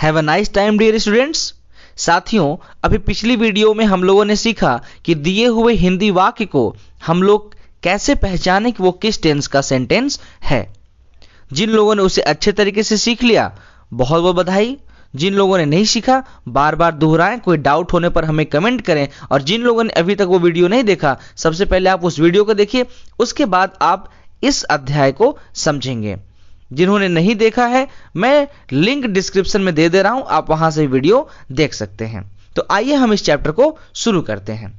Have a nice time dear students. साथियों, अभी पिछली वीडियो में हम लोगों ने सीखा कि दिए हुए हिंदी वाक्य को हम लोग कैसे पहचानें कि वो किस टेंस का सेंटेंस है। जिन लोगों ने उसे अच्छे तरीके से सीख लिया, बहुत बहुत बधाई। जिन लोगों ने नहीं सीखा, बार बार दोहराएं, कोई डाउट होने पर हमें कमेंट करें। और जिन लोगों ने अभी तक वो वीडियो नहीं देखा, सबसे पहले आप उस वीडियो को देखिए, उसके बाद आप इस अध्याय को समझेंगे। जिन्होंने नहीं देखा है, मैं लिंक डिस्क्रिप्शन में दे रहा हूं, आप वहां से वीडियो देख सकते हैं। तो आइए हम इस चैप्टर को शुरू करते हैं।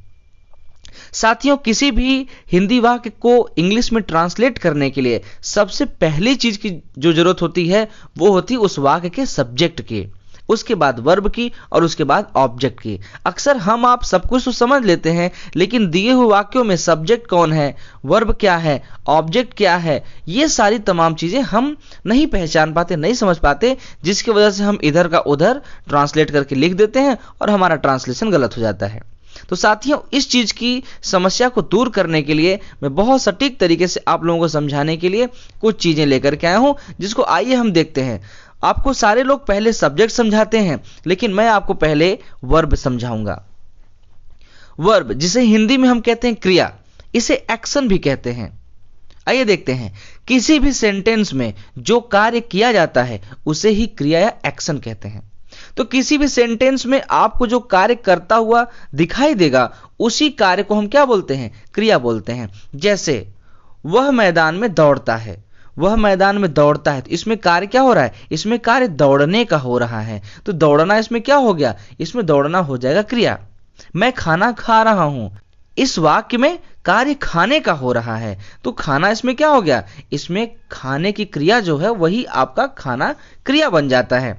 साथियों, किसी भी हिंदी वाक्य को इंग्लिश में ट्रांसलेट करने के लिए सबसे पहली चीज की जो जरूरत होती है वो होती है उस वाक्य के सब्जेक्ट की, उसके बाद वर्ब की और उसके बाद ऑब्जेक्ट की। अक्सर हम आप सब कुछ तो समझ लेते हैं, लेकिन दिए हुए वाक्यों में सब्जेक्ट कौन है, वर्ब क्या है, ऑब्जेक्ट क्या है, ये सारी तमाम चीजें हम नहीं पहचान पाते, नहीं समझ पाते, जिसकी वजह से हम इधर का उधर ट्रांसलेट करके लिख देते हैं और हमारा ट्रांसलेशन गलत हो जाता है। तो साथियों, इस चीज की समस्या को दूर करने के लिए मैं बहुत सटीक तरीके से आप लोगों को समझाने के लिए कुछ चीजें लेकर के आया हूं, जिसको आइए हम देखते हैं। आपको सारे लोग पहले सब्जेक्ट समझाते हैं, लेकिन मैं आपको पहले वर्ब समझाऊंगा। वर्ब, जिसे हिंदी में हम कहते हैं क्रिया, इसे एक्शन भी कहते हैं। आइए देखते हैं, किसी भी सेंटेंस में जो कार्य किया जाता है उसे ही क्रिया या एक्शन कहते हैं। तो किसी भी सेंटेंस में आपको जो कार्य करता हुआ दिखाई देगा, उसी कार्य को हम क्या बोलते हैं, क्रिया बोलते हैं। जैसे वह मैदान में दौड़ता है, वह मैदान में दौड़ता है, तो इसमें कार्य क्या हो रहा है, इसमें कार्य दौड़ने का हो रहा है। तो दौड़ना इसमें क्या हो गया, इसमें दौड़ना हो जाएगा क्रिया। मैं खाना खा रहा हूं, इस वाक्य में कार्य खाने का हो रहा है, तो खाना इसमें क्या हो गया, इसमें खाने की क्रिया जो है वही आपका खाना क्रिया बन जाता है।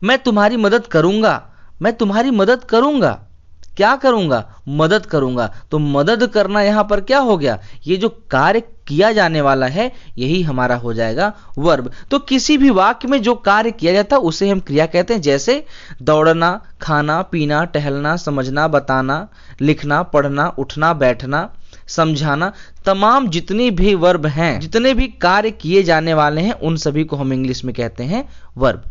मैं तुम्हारी मदद करूंगा, मैं तुम्हारी मदद करूंगा, क्या करूंगा, मदद करूंगा, तो मदद करना यहां पर क्या हो गया, ये जो कार्य किया जाने वाला है यही हमारा हो जाएगा वर्ब। तो किसी भी वाक्य में जो कार्य किया जाता है उसे हम क्रिया कहते हैं। जैसे दौड़ना, खाना, पीना, टहलना, समझना, बताना, लिखना, पढ़ना, उठना, बैठना, समझाना, तमाम जितनी भी वर्ब हैं, जितने भी कार्य किए जाने वाले हैं, उन सभी को हम इंग्लिश में कहते हैं वर्ब।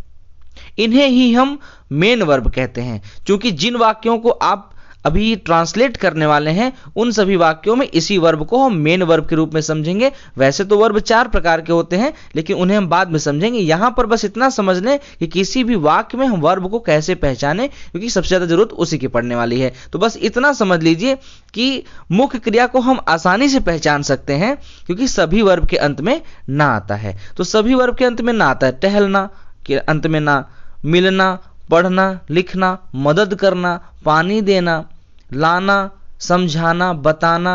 इन्हें ही हम मेन वर्ब कहते हैं। क्योंकि जिन वाक्यों को आप अभी ट्रांसलेट करने वाले हैं, उन सभी वाक्यों में इसी वर्ब को हम मेन वर्ब के रूप में समझेंगे। वैसे तो वर्ब 4 प्रकार के होते हैं, लेकिन उन्हें हम बाद में समझेंगे। यहां पर बस इतना समझ लें कि किसी भी वाक्य में हम वर्ब को कैसे पहचाने, क्योंकि सबसे ज्यादा जरूरत उसी की पड़ने वाली है। तो बस इतना समझ लीजिए कि मुख्य क्रिया को हम आसानी से पहचान सकते हैं, क्योंकि सभी वर्ब के अंत में ना आता है। तो सभी वर्ब के अंत में ना आता है, टहलना के अंत में ना, मिलना, पढ़ना, लिखना, मदद करना, पानी देना, लाना, समझाना, बताना,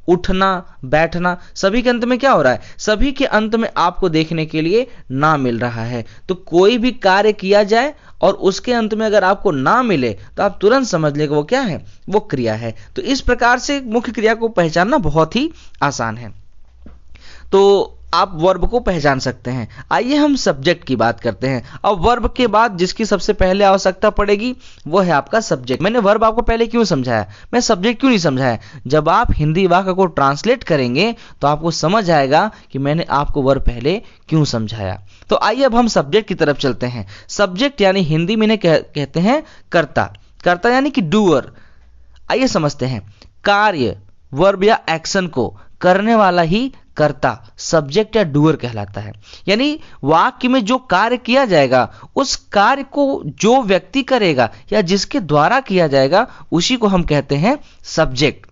उठना, बैठना, सभी के अंत में क्या हो रहा है, सभी के अंत में आपको देखने के लिए ना मिल रहा है। तो कोई भी कार्य किया जाए और उसके अंत में अगर आपको ना मिले तो आप तुरंत समझ लेंगे वो क्या है, वो क्रिया है। तो इस प्रकार से मुख्य क्रिया को पहचानना बहुत ही आसान है। तो आप वर्ब को पहचान सकते हैं। आइए हम सब्जेक्ट की बात करते हैं। अब वर्ब के बाद जिसकी सबसे पहले आवश्यकता पड़ेगी वो है आपका सब्जेक्ट। मैंने वर्ब आपको पहले क्यों समझाया, मैं सब्जेक्ट क्यों नहीं समझाया? जब आप हिंदी वाक्य को ट्रांसलेट करेंगे तो आपको समझ आएगा कि मैंने आपको वर्ब पहले क्यों समझाया। तो आइए अब हम सब्जेक्ट की तरफ चलते हैं। सब्जेक्ट यानी हिंदी में कहते हैं कर्ता। कर्ता यानी कि डूअर। आइए समझते हैं। कार्य, वर्ब या एक्शन को करने वाला ही कर्ता, सब्जेक्ट या डूअर कहलाता है। यानी वाक्य में जो कार्य किया जाएगा, उस कार्य को जो व्यक्ति करेगा या जिसके द्वारा किया जाएगा, उसी को हम कहते हैं सब्जेक्ट।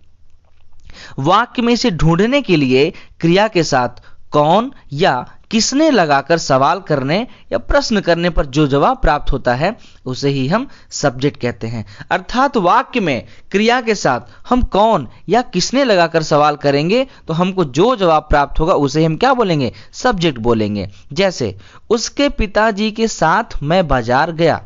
वाक्य में इसे ढूंढने के लिए क्रिया के साथ कौन या किसने लगाकर सवाल करने या प्रश्न करने पर जो जवाब प्राप्त होता है उसे ही हम सब्जेक्ट कहते हैं। अर्थात वाक्य में क्रिया के साथ हम कौन या किसने लगाकर सवाल करेंगे तो हमको जो जवाब प्राप्त होगा उसे हम क्या बोलेंगे, सब्जेक्ट बोलेंगे। जैसे उसके पिताजी के साथ मैं बाजार गया।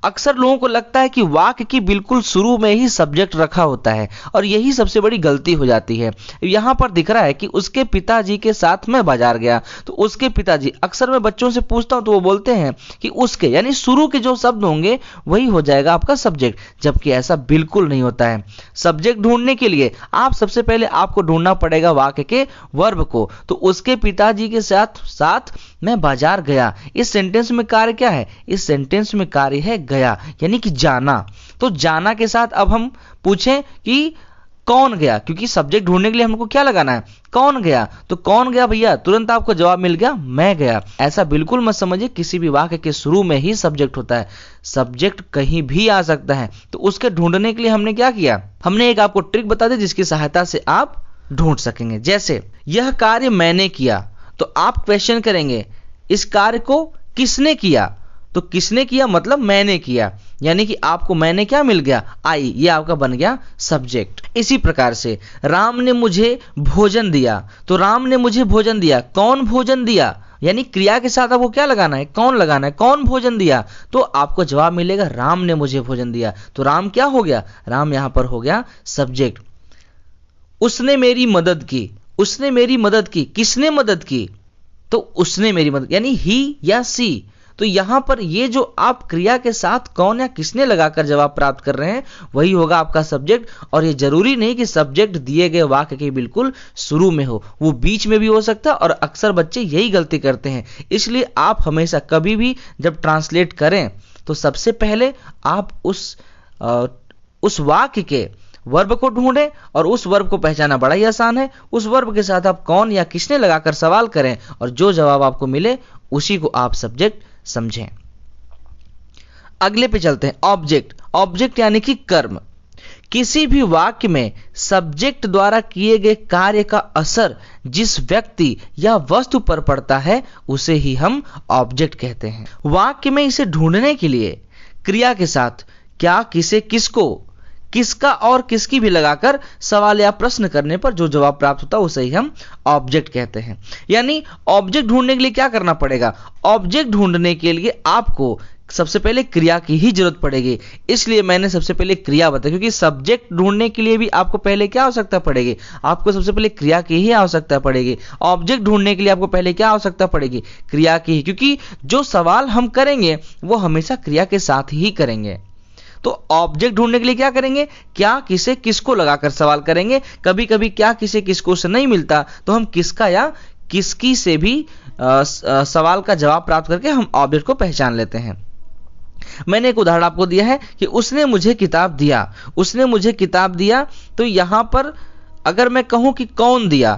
अक्सर लोगों को लगता है कि वाक्य की बिल्कुल शुरू में ही सब्जेक्ट रखा होता है और यही सबसे बड़ी गलती हो जाती है। यहाँ पर दिख रहा है कि उसके पिताजी के साथ मैं बाजार गया, तो उसके पिताजी, अक्सर मैं बच्चों से पूछता हूँ तो वो बोलते हैं कि उसके, यानी शुरू के जो शब्द होंगे वही हो जाएगा आपका सब्जेक्ट, जबकि ऐसा बिल्कुल नहीं होता है। सब्जेक्ट ढूंढने के लिए आप सबसे पहले आपको ढूंढना पड़ेगा वाक्य के वर्ब को। तो उसके पिताजी के साथ मैं बाजार गया, इस सेंटेंस में कार्य क्या है? इस सेंटेंस में कार्य है गया, यानी कि जाना। तो जाना के साथ अब हम पूछें कि कौन गया, क्योंकि सब्जेक्ट ढूंढने के लिए हमको क्या लगाना है? कौन गया। तो कौन गया भैया, तुरंत आपको जवाब मिल गया, मैं गया। ऐसा बिल्कुल मत समझिए किसी भी वाक्य के शुरू में ही सब्जेक्ट होता है। सब्जेक्ट कहीं भी आ सकता है। तो उसके ढूंढने के लिए हमने क्या किया? हमने एक आपको ट्रिक बता दी जिसकी सहायता से आप ढूंढ सकेंगे। जैसे यह कार्य मैंने किया, तो आप क्वेश्चन करेंगे इस कार्य को किसने किया? तो किसने किया मतलब मैंने किया, यानी कि आपको मैंने क्या मिल गया? आई, ये आपका बन गया सब्जेक्ट। इसी प्रकार से राम ने मुझे भोजन दिया, तो राम ने मुझे भोजन दिया, कौन भोजन दिया? यानी क्रिया के साथ आपको क्या लगाना है? कौन लगाना है। कौन भोजन दिया? तो आपको जवाब मिलेगा राम ने मुझे भोजन दिया। तो राम क्या हो गया? राम यहां पर हो गया सब्जेक्ट। उसने मेरी मदद की, उसने मेरी मदद की, किसने मदद की? तो उसने मेरी मदद, यानी ही या सी। तो यहां पर ये जो आप क्रिया के साथ कौन या किसने लगाकर जवाब प्राप्त कर रहे हैं वही होगा आपका सब्जेक्ट। और ये जरूरी नहीं कि सब्जेक्ट दिए गए वाक्य के बिल्कुल शुरू में हो, वो बीच में भी हो सकता है, और अक्सर बच्चे यही गलती करते हैं। इसलिए आप हमेशा कभी भी जब ट्रांसलेट करें तो सबसे पहले आप उस वाक्य के वर्ब को ढूंढें, और उस वर्ब को पहचाना बड़ा ही आसान है। उस वर्ब के साथ आप कौन या किसने लगाकर सवाल करें, और जो जवाब आपको मिले उसी को आप सब्जेक्ट समझें। अगले पे चलते हैं, ऑब्जेक्ट। ऑब्जेक्ट यानी कि कर्म। किसी भी वाक्य में सब्जेक्ट द्वारा किए गए कार्य का असर जिस व्यक्ति या वस्तु पर पड़ता है उसे ही हम ऑब्जेक्ट कहते हैं। वाक्य में इसे ढूंढने के लिए क्रिया के साथ क्या, किसे, किसको, किसका और किसकी भी लगाकर सवाल या प्रश्न करने पर जो जवाब प्राप्त होता है उसे ही हम ऑब्जेक्ट कहते हैं। यानी ऑब्जेक्ट ढूंढने के लिए क्या करना पड़ेगा? ऑब्जेक्ट ढूंढने के लिए आपको सबसे पहले क्रिया की ही जरूरत पड़ेगी। इसलिए मैंने सबसे पहले क्रिया बताई, क्योंकि सब्जेक्ट ढूंढने के लिए भी आपको पहले क्या आवश्यकता पड़ेगी? आपको सबसे पहले क्रिया की ही आवश्यकता पड़ेगी। ऑब्जेक्ट ढूंढने के लिए आपको पहले क्या आवश्यकता पड़ेगी? क्रिया की ही, क्योंकि जो सवाल हम करेंगे वो हमेशा क्रिया के साथ ही करेंगे। तो ऑब्जेक्ट ढूंढने के लिए क्या करेंगे? क्या, किसे, किसको लगाकर सवाल करेंगे। कभी कभी क्या, किसे, किसको से नहीं मिलता तो हम किसका या किसकी से भी सवाल का जवाब प्राप्त करके हम ऑब्जेक्ट को पहचान लेते हैं। मैंने एक उदाहरण आपको दिया है कि उसने मुझे किताब दिया। उसने मुझे किताब दिया, तो यहां पर अगर मैं कहूं कि कौन दिया,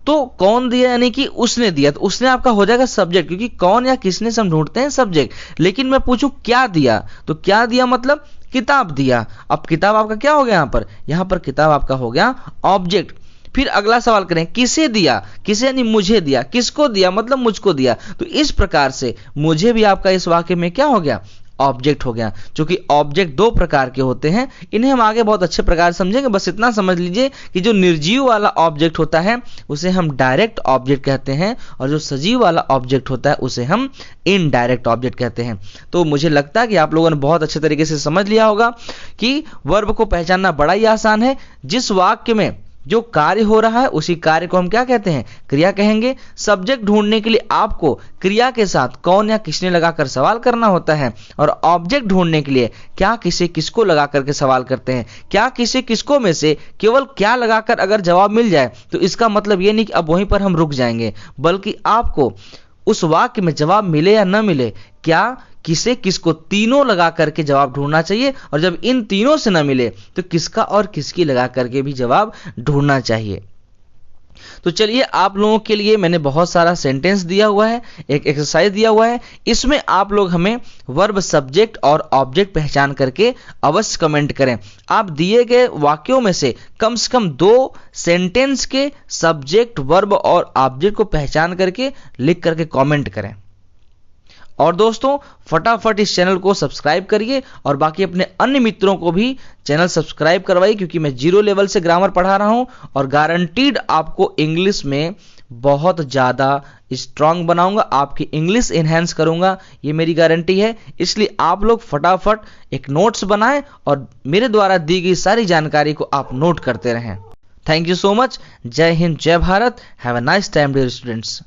तो कौन दिया यानी कि उसने दिया, तो उसने आपका हो जाएगा सब्जेक्ट, क्योंकि कौन या किसने से हम ढूंढते हैं सब्जेक्ट। लेकिन मैं पूछूं क्या दिया, तो क्या दिया मतलब किताब दिया। अब किताब आपका क्या हो गया? यहां पर किताब आपका हो गया ऑब्जेक्ट। फिर अगला सवाल करें, किसे दिया? किसे यानी मुझे दिया, किसको दिया मतलब मुझको दिया। तो इस प्रकार से मुझे भी आपका इस वाक्य में क्या हो गया? ऑब्जेक्ट हो गया। क्योंकि ऑब्जेक्ट दो प्रकार के होते हैं, इन्हें हम आगे बहुत अच्छे प्रकार से समझेंगे। बस इतना समझ लीजिए कि जो निर्जीव वाला ऑब्जेक्ट होता है उसे हम डायरेक्ट ऑब्जेक्ट कहते हैं, और जो सजीव वाला ऑब्जेक्ट होता है उसे हम इनडायरेक्ट ऑब्जेक्ट कहते हैं। तो मुझे लगता है कि आप लोगों ने बहुत अच्छे तरीके से समझ लिया होगा कि वर्ब को पहचानना बड़ा ही आसान है। जिस वाक्य में जो कार्य हो रहा है उसी कार्य को हम क्या कहते हैं? क्रिया कहेंगे। सब्जेक्ट ढूंढने के लिए आपको क्रिया के साथ कौन या किसने लगाकर सवाल करना होता है, और ऑब्जेक्ट ढूंढने के लिए क्या, किसे, किसको लगा करके सवाल करते हैं। क्या, किसे, किसको में से केवल क्या लगाकर अगर जवाब मिल जाए तो इसका मतलब ये नहीं कि अब वहीं पर हम रुक जाएंगे, बल्कि आपको उस वाक्य में जवाब मिले या न मिले, क्या, किसे, किसको, तीनों लगा करके जवाब ढूंढना चाहिए। और जब इन तीनों से न मिले तो किसका और किसकी लगा करके भी जवाब ढूंढना चाहिए। तो चलिए, आप लोगों के लिए मैंने बहुत सारा सेंटेंस दिया हुआ है, एक एक्सरसाइज दिया हुआ है। इसमें आप लोग हमें वर्ब, सब्जेक्ट और ऑब्जेक्ट पहचान करके अवश्य कमेंट करें। आप दिए गए वाक्यों में से कम 2 सेंटेंस के सब्जेक्ट, वर्ब और ऑब्जेक्ट को पहचान करके लिख करके कमेंट करें। और दोस्तों, फटाफट इस चैनल को सब्सक्राइब करिए और बाकी अपने अन्य मित्रों को भी चैनल सब्सक्राइब करवाइए, क्योंकि मैं 0 लेवल से ग्रामर पढ़ा रहा हूं और गारंटीड आपको इंग्लिश में बहुत ज़्यादा स्ट्रांग बनाऊंगा, आपकी इंग्लिश इन्हेंस करूंगा, ये मेरी गारंटी है। इसलिए आप लोग फटाफट एक नोट्स बनाएं और मेरे द्वारा दी गई सारी जानकारी को आप नोट करते रहें। Thank you so much. Jai Hind, Jai Bharat. Have a nice time dear students.